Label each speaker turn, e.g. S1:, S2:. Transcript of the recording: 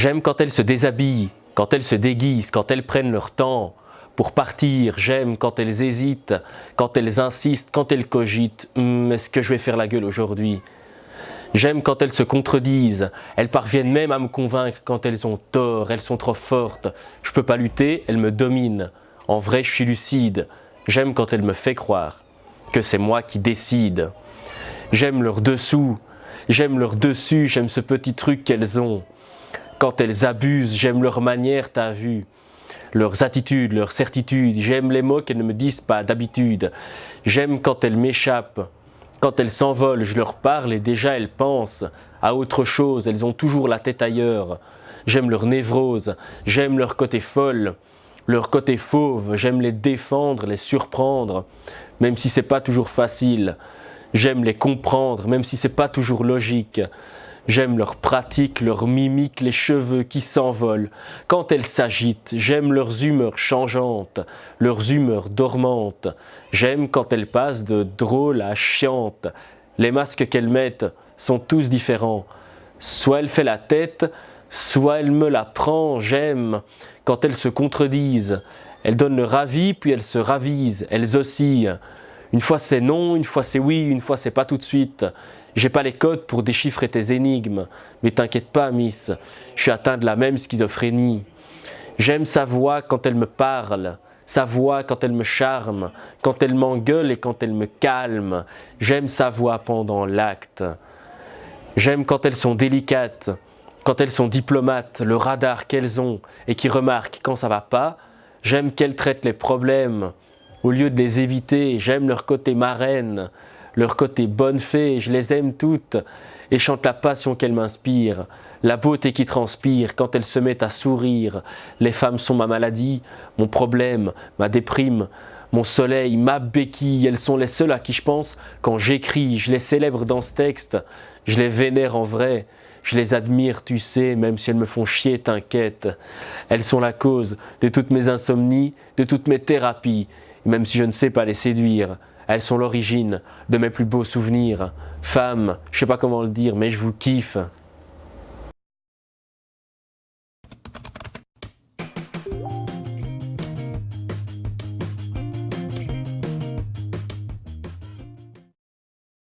S1: J'aime quand elles se déshabillent, quand elles se déguisent, quand elles prennent leur temps pour partir. J'aime quand elles hésitent, quand elles insistent, quand elles cogitent. Est-ce que je vais faire la gueule aujourd'hui? J'aime quand elles se contredisent, elles parviennent même à me convaincre quand elles ont tort, elles sont trop fortes. Je peux pas lutter, elles me dominent. En vrai, je suis lucide. J'aime quand elles me font croire que c'est moi qui décide. J'aime leur dessous, j'aime leur dessus, j'aime ce petit truc qu'elles ont. Quand elles abusent, j'aime leur manière, t'as vu. Leurs attitudes, leurs certitudes, j'aime les mots qu'elles ne me disent pas d'habitude. J'aime quand elles m'échappent. Quand elles s'envolent, je leur parle et déjà elles pensent à autre chose, elles ont toujours la tête ailleurs. J'aime leur névrose, j'aime leur côté folle, leur côté fauve, j'aime les défendre, les surprendre, même si c'est pas toujours facile. J'aime les comprendre, même si c'est pas toujours logique. J'aime leurs pratiques, leurs mimiques, les cheveux qui s'envolent. Quand elles s'agitent, j'aime leurs humeurs changeantes, leurs humeurs dormantes. J'aime quand elles passent de drôles à chiantes. Les masques qu'elles mettent sont tous différents. Soit elle fait la tête, soit elle me la prend. J'aime quand elles se contredisent. Elles donnent leur avis, puis elles se ravisent, elles oscillent. Une fois c'est non, une fois c'est oui, une fois c'est pas tout de suite. J'ai pas les codes pour déchiffrer tes énigmes, mais t'inquiète pas, Miss, je suis atteint de la même schizophrénie. J'aime sa voix quand elle me parle, sa voix quand elle me charme, quand elle m'engueule et quand elle me calme. J'aime sa voix pendant l'acte. J'aime quand elles sont délicates, quand elles sont diplomates, le radar qu'elles ont et qui remarquent quand ça va pas. J'aime qu'elles traitent les problèmes au lieu de les éviter. J'aime leur côté marraine, leur côté bonne fée, je les aime toutes et chante la passion qu'elles m'inspirent, la beauté qui transpire quand elles se mettent à sourire. Les femmes sont ma maladie, mon problème, ma déprime, mon soleil, ma béquille. Elles sont les seules à qui je pense quand j'écris. Je les célèbre dans ce texte, je les vénère en vrai. Je les admire, tu sais, même si elles me font chier, t'inquiète. Elles sont la cause de toutes mes insomnies, de toutes mes thérapies, même si je ne sais pas les séduire. Elles sont l'origine de mes plus beaux souvenirs. Femmes, je sais pas comment le dire, mais je vous kiffe.